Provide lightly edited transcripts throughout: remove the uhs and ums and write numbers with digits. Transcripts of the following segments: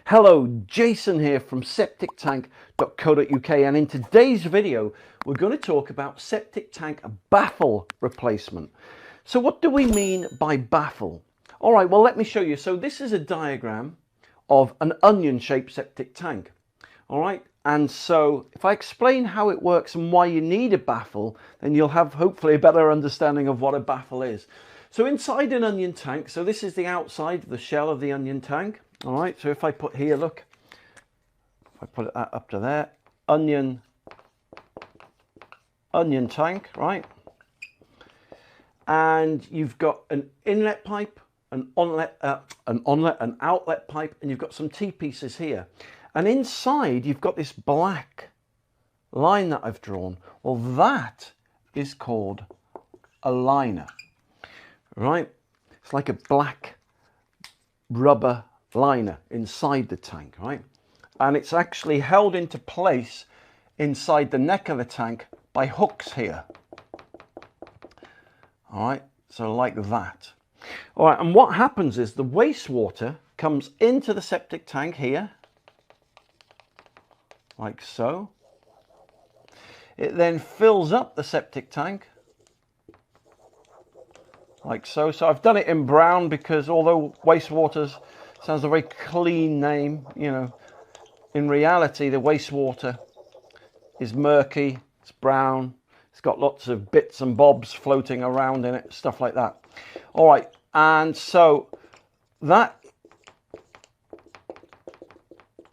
Hello, Jason here from septictank.co.uk, and in today's video we're going to talk about septic tank baffle replacement. So what do we mean by baffle? All right, well, let me show you. So this is a diagram of an onion-shaped septic tank. All right, and so if I explain how it works and why you need a baffle, then you'll have hopefully a better understanding of what a baffle is. So inside an onion tank, so this is the outside, the shell of the onion tank. All right, so if I put here, look, if I put it up to there, onion tank, right? And you've got an inlet pipe, an outlet pipe, and you've got some T-pieces here. And inside you've got this black line that I've drawn. Well, that is called a liner, right? It's like a black rubber liner inside the tank, right? And it's actually held into place inside the neck of the tank by hooks here. All right, so like that. All right, and what happens is the wastewater comes into the septic tank here, like so. It then fills up the septic tank, like so. So I've done it in brown because although wastewater sounds a very clean name, you know, in reality the wastewater is murky, it's brown, it's got lots of bits and bobs floating around in it, stuff like that. All right, and so that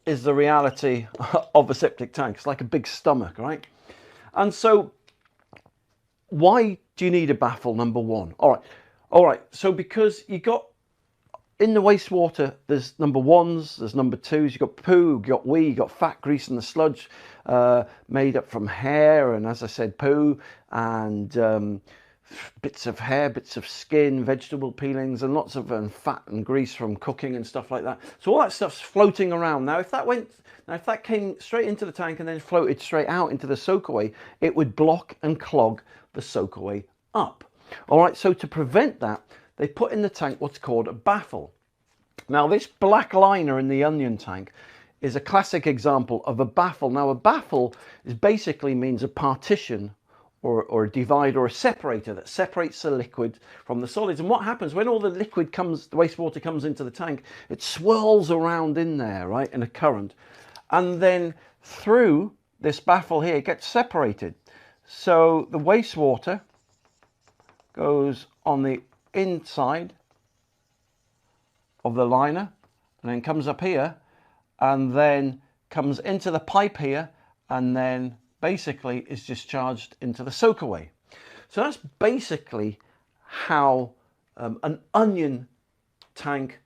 is the reality of a septic tank. It's like a big stomach, right? And so why do you need a baffle, number one? All right, so because you got in the wastewater, there's number ones, there's number twos, you've got poo, you've got wee, you've got fat, grease and the sludge made up from hair and, as I said, poo and bits of hair, bits of skin, vegetable peelings and lots of fat and grease from cooking and stuff like that. So all that stuff's floating around. Now if that came straight into the tank and then floated straight out into the soakaway, it would block and clog the soakaway up. All right, so to prevent that, they put in the tank what's called a baffle. Now this black liner in the onion tank is a classic example of a baffle. Now a baffle is basically means a partition or a divide or a separator that separates the liquid from the solids. And what happens when all the liquid comes, the wastewater comes into the tank, it swirls around in there, right, in a current. And then through this baffle here, it gets separated. So the wastewater goes on the inside of the liner and then comes up here and then comes into the pipe here and then basically is discharged into the soakaway. So that's basically how an onion tank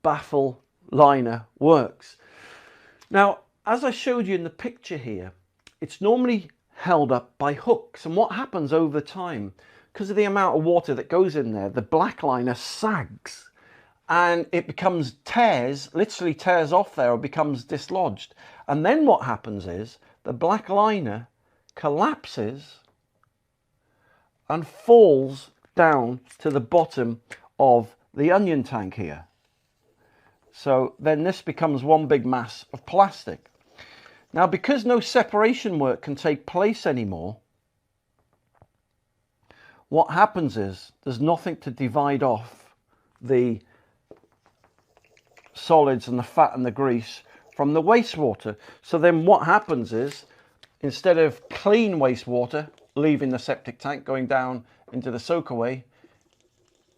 baffle liner works. Now, as I showed you in the picture here, it's normally held up by hooks, and what happens over time, because of the amount of water that goes in there, the black liner sags and it becomes literally tears off there or becomes dislodged. And then what happens is the black liner collapses and falls down to the bottom of the onion tank here. So then this becomes one big mass of plastic. Now, because no separation work can take place anymore, what happens is there's nothing to divide off the solids and the fat and the grease from the wastewater. So then what happens is, instead of clean wastewater leaving the septic tank going down into the soakaway,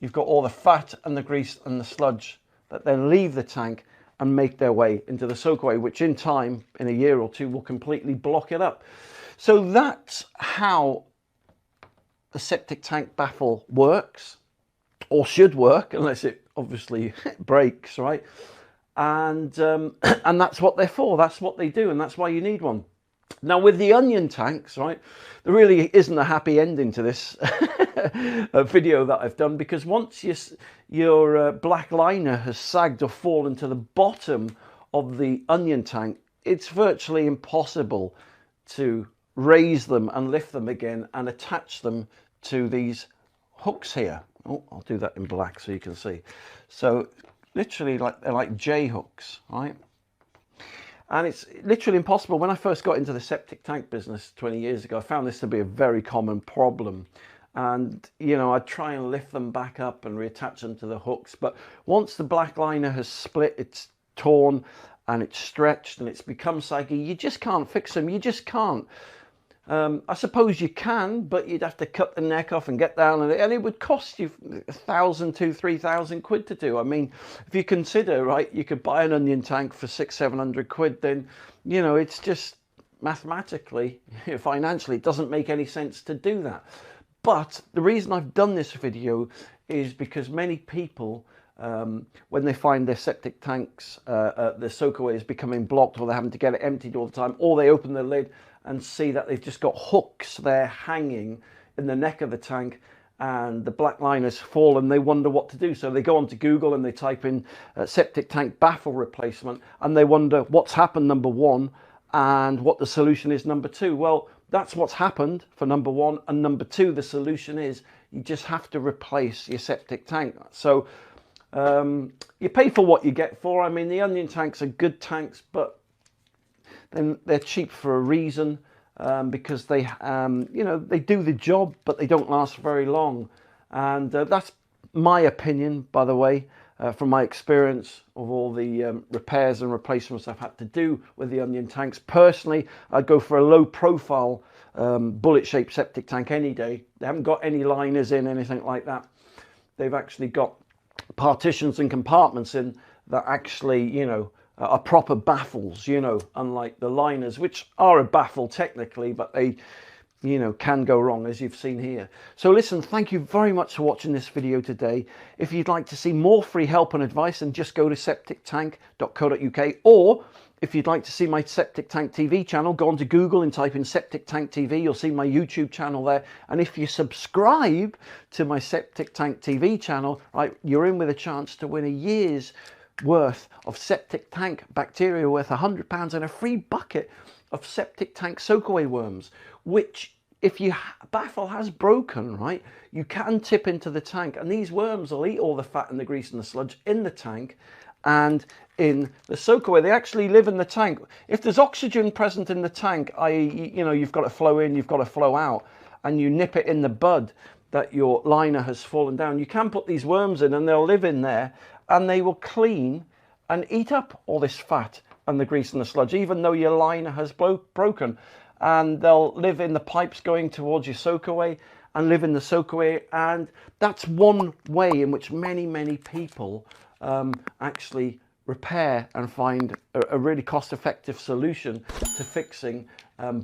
you've got all the fat and the grease and the sludge that then leave the tank and make their way into the soakaway, which in time, in a year or two, will completely block it up. So that's how a septic tank baffle works, or should work, unless it obviously breaks, right? And that's what they're for, that's what they do, and that's why you need one. Now with the onion tanks, right, there really isn't a happy ending to this video that I've done, because once your black liner has sagged or fallen to the bottom of the onion tank, it's virtually impossible to raise them and lift them again and attach them to these hooks here. Oh, I'll do that in black so you can see. So literally, like they're like J hooks, right? And it's literally impossible. When I first got into the septic tank business 20 years ago, I found this to be a very common problem. And, you know, I'd try and lift them back up and reattach them to the hooks. But once the black liner has split, it's torn and it's stretched and it's become saggy, you just can't fix them. You just can't. I suppose you can, but you'd have to cut the neck off and get down, and it would cost you 1,000, 2,000, 3,000 quid to do. I mean, if you consider, right, you could buy an onion tank for 600-700 quid, then, you know, it's just mathematically, financially, it doesn't make any sense to do that. But the reason I've done this video is because many people, when they find their septic tanks, their soakaway is becoming blocked, or they're having to get it emptied all the time, or they open the lid and see that they've just got hooks there hanging in the neck of the tank and the black liner's fallen, they wonder what to do. So they go onto Google and they type in septic tank baffle replacement, and they wonder what's happened, number one, and what the solution is, number two. Well, that's what's happened for number one, and number two, the solution is you just have to replace your septic tank. So you pay for what you get for. I mean, the onion tanks are good tanks, but then they're cheap for a reason, because they, you know, they do the job, but they don't last very long. And that's my opinion, by the way, from my experience of all the repairs and replacements I've had to do with the onion tanks. Personally, I'd go for a low profile bullet-shaped septic tank any day. They haven't got any liners in, anything like that. They've actually got partitions and compartments in that actually, you know, are proper baffles, you know, unlike the liners, which are a baffle technically, but they, you know, can go wrong, as you've seen here. So listen, thank you very much for watching this video today. If you'd like to see more free help and advice, then just go to septictank.co.uk, or if you'd like to see my Septic Tank TV channel, go onto Google and type in Septic Tank TV. You'll see my YouTube channel there. And if you subscribe to my Septic Tank TV channel, right, you're in with a chance to win a year's worth of septic tank bacteria worth £100 and a free bucket of septic tank soakaway worms, which, if your baffle has broken, right, you can tip into the tank, and these worms will eat all the fat and the grease and the sludge in the tank and in the soakaway. They actually live in the tank. If there's oxygen present in the tank, i.e., you know, you've got to flow in, you've got to flow out, and you nip it in the bud that your liner has fallen down, you can put these worms in and they'll live in there, and they will clean and eat up all this fat and the grease and the sludge, even though your liner has broken. And they'll live in the pipes going towards your soakaway and live in the soakaway. And that's one way in which many, many people actually repair and find a really cost-effective solution to fixing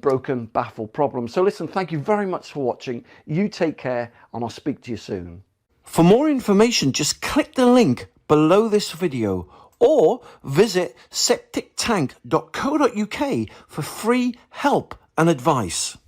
broken baffle problems. So listen, thank you very much for watching. You take care, and I'll speak to you soon. For more information, just click the link below this video, or visit septictank.co.uk for free help and advice.